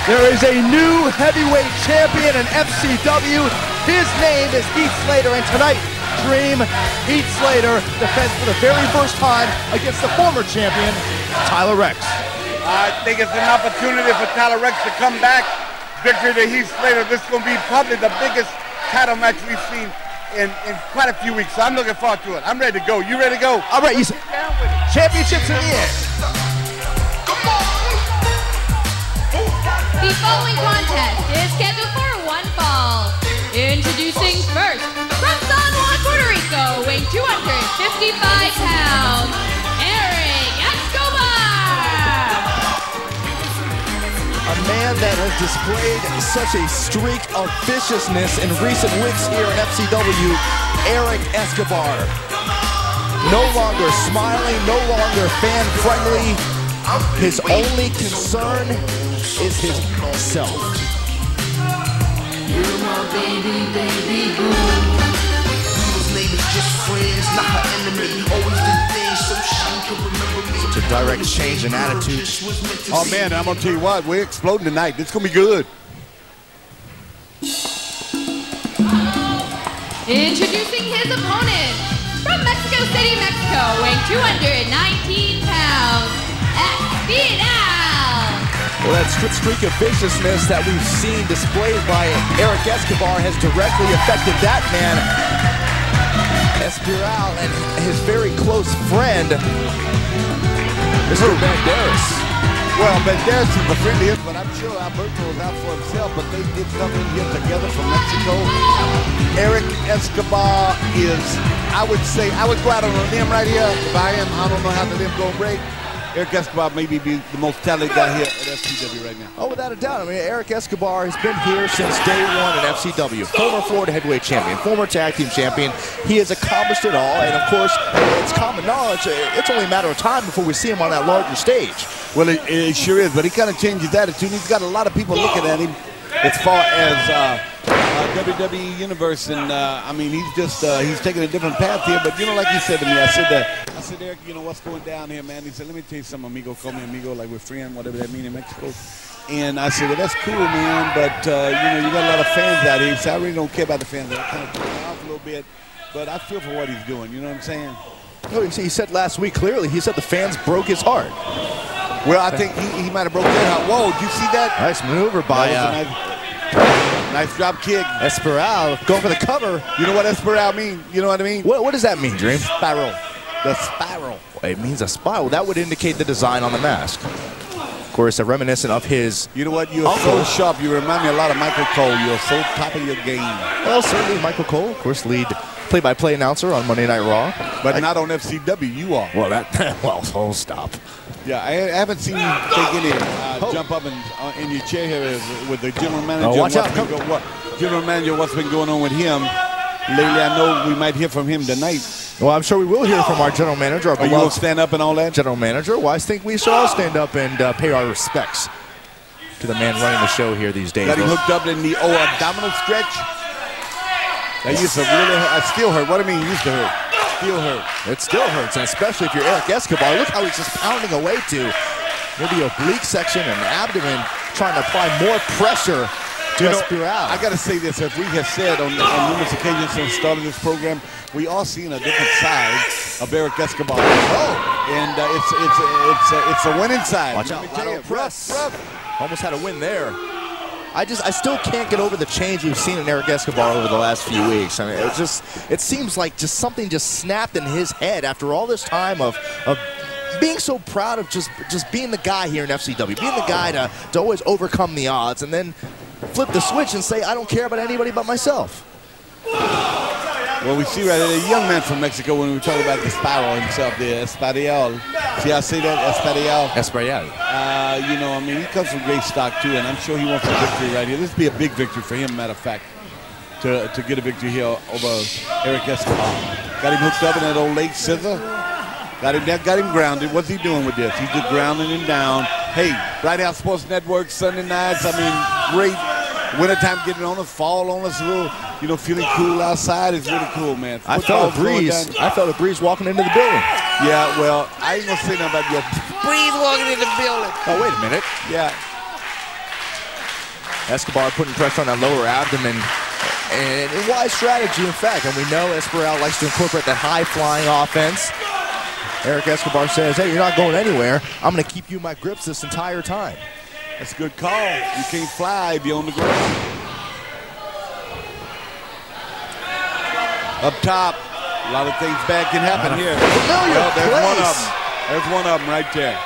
There is a new heavyweight champion in FCW. His name is Heath Slater, and tonight, Dream, Heath Slater defends for the very first time against the former champion, Tyler Rex. I think it's an opportunity for Tyler Rex to come back. Victory to Heath Slater. This is going to be probably the biggest title match we've seen in quite a few weeks. So I'm looking forward to it. I'm ready to go. You ready to go? All right, you championships in the air. The following contest is scheduled for one fall. Introducing first, from San Juan, Puerto Rico, weighing 255 pounds, Escobar! A man that has displayed such a streak of viciousness in recent weeks here in FCW, Escobar. No longer smiling, no longer fan-friendly. His only concern is his self. You're my baby, baby boo. Whose name is just friends, not her enemy. Always did things so she could remember me. Such a direct change in attitude. Oh man, I'm gonna tell you what, we're exploding tonight. This is gonna be good. Introducing his opponent, from Mexico City, Mexico, weighing 219 pounds, Espiral! Well, that streak of viciousness that we've seen displayed by Escobar has directly affected that man, Espiral, and his very close friend, Mr. Banderas. Well, Banderas is a friend of his, but I'm sure Alberto was out for himself, but they did come in here together from Mexico. Escobar is, I would say, I would go out on a limb right here. If I am, I don't know how the limb gonna break. Escobar maybe be the most talented guy here at FCW right now. Oh, without a doubt. I mean, Escobar has been here since day one in FCW. Former Florida heavyweight champion, former tag team champion. He has accomplished it all, and of course, it's common knowledge. It's only a matter of time before we see him on that larger stage. Well, it sure is, but he kind of changed his attitude. He's got a lot of people looking at him as far as WWE Universe, and I mean, he's taking a different path here. But you know, like you said to me, I said, Eric, you know what's going down here, man? He said, let me tell you something, amigo. Call me amigo, like we're friends, whatever that means in Mexico. And I said, well, that's cool, man, but you know, you got a lot of fans out here. He said, I really don't care about the fans. I kind of turn off a little bit, but I feel for what he's doing. You know what I'm saying? Oh, he said last week clearly. He said the fans broke his heart. Well, I think he might have broke their heart. Whoa, did you see that? Nice maneuver by nice drop kick. Espiral going for the cover. You know what Espiral means? You know what I mean? What does that mean, Dream? Spiral. The spiral. It means a spiral. That would indicate the design on the mask. Of course, reminiscent of his You know what? You're so sharp. You remind me a lot of Michael Cole. You're so top of your game. Well, certainly Michael Cole, of course, lead play-by-play announcer on Monday Night Raw. But not on FCW. You are. Well, well, stop. Yeah, I haven't seen you take any jump up in your chair here with the general manager. Oh, watch out. General manager, what's been going on with him? Lately, I know we might hear from him tonight. Well, I'm sure we will hear from our general manager. Are you going to stand up and all that? General manager? Well, I think we should all stand up and pay our respects to the man running the show here these days. Got him hooked up in the abdominal stretch. That used to really hurt. It still hurt. What do you mean used to hurt? Still hurt. It still hurts, and especially if you're Escobar. Look how he's just pounding away to maybe oblique section and abdomen, trying to apply more pressure to Espiral. I got to say this, as we have said on numerous occasions since the start of this program, we all seen a different side of Escobar. And it's a winning side. Watch out, rough. Almost had a win there. I still can't get over the change we've seen in Escobar over the last few weeks. I mean, it seems like just something just snapped in his head after all this time of being so proud of just being the guy here in FCW, being the guy to always overcome the odds, and then flip the switch and say, I don't care about anybody but myself. Well, we see right there, a young man from Mexico when we talk about the spiral himself, the Espiral. See how I say that, Espiral? Espiral. You know, I mean, he comes from great stock too, and I'm sure he wants a victory right here. This would be a big victory for him, matter of fact, to get a victory here over Escobar. Got him hooked up in that old late scissor. Got him grounded. What's he doing with this? He's just grounding him down. Hey, Right Out Sports Network, Sunday nights, I mean, great. Wintertime getting on us, fall on us a little, you know, feeling cool outside is really cool, man. I felt a breeze. I felt a breeze walking into the building. Yeah, well, I ain't gonna say nothing about your breeze walking into the building. Oh, wait a minute. Yeah. Escobar putting pressure on that lower abdomen. And a wise strategy, in fact. And we know Espiral likes to incorporate that high-flying offense. Eric Escobar says, hey, you're not going anywhere. I'm going to keep you in my grips this entire time. That's a good call. You can't fly if you're on the ground. Up top, a lot of things bad can happen here. Familiar there's place. one of them. There's one of them right there.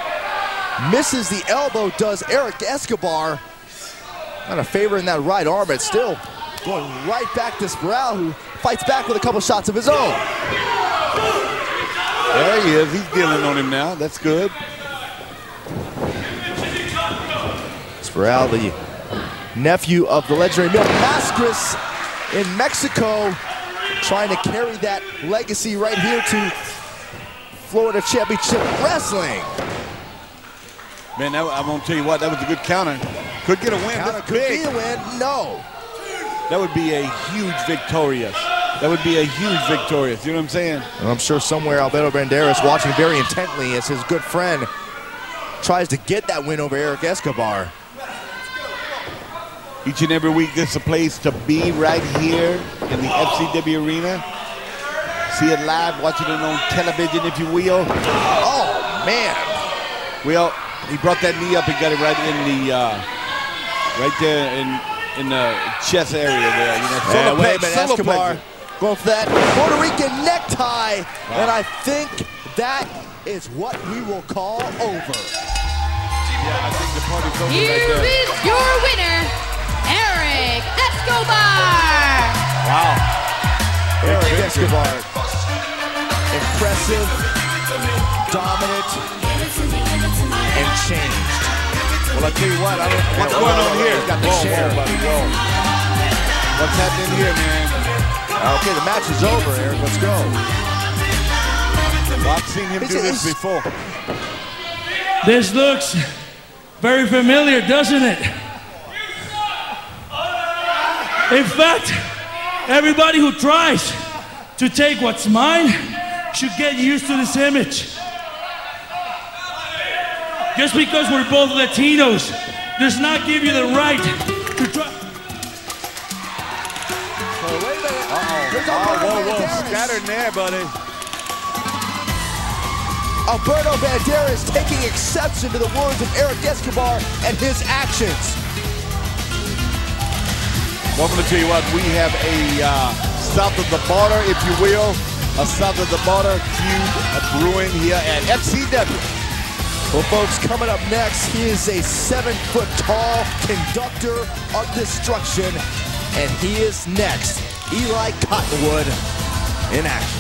Misses the elbow, does Eric Escobar. Not a favor in that right arm, but still going right back to Espiral, who fights back with a couple shots of his own. There he is. He's dealing on him now. That's good. Espiral, the nephew of the legendary Mil Mascaras in Mexico, trying to carry that legacy right here to Florida Championship Wrestling. Man, I'm going to tell you what, that was a good counter. Could get a win. Counter could be a win. No. That would be a huge victorious. That would be a huge victorious. You know what I'm saying? And I'm sure somewhere Alberto Banderas watching very intently as his good friend tries to get that win over Eric Escobar. Each and every week, this is a place to be right here in the FCW arena. See it live, watching it on television, if you will. Oh, man. Well, he brought that knee up and got it right in the, right there in the chest area there. You know, yeah, wait a minute, Escobar going for that Puerto Rican necktie, and I think that is what we will call over. Yeah, I think the party's over Here right there. is your winner, Eric Escobar. Wow. Eric Escobar. Impressive, dominant, and changed. Well, I tell you what, what's going on here? He's got the chair. Buddy, whoa. What's happening here, man? Okay, the match is over, Eric. Let's go. Well, I've seen him do this before. This looks very familiar, doesn't it? In fact, everybody who tries to take what's mine should get used to this image. Just because we're both Latinos does not give you the right to try. Wait a minute. Whoa, scattered in there, buddy. Alberto Banderas taking exception to the words of Eric Escobar and his actions. Well, I'm going to tell you what, we have a south of the border, if you will, a south of the border feud brewing here at FCW. Well, folks, coming up next, he is a 7-foot-tall conductor of destruction, and he is next. Eli Cottonwood in action.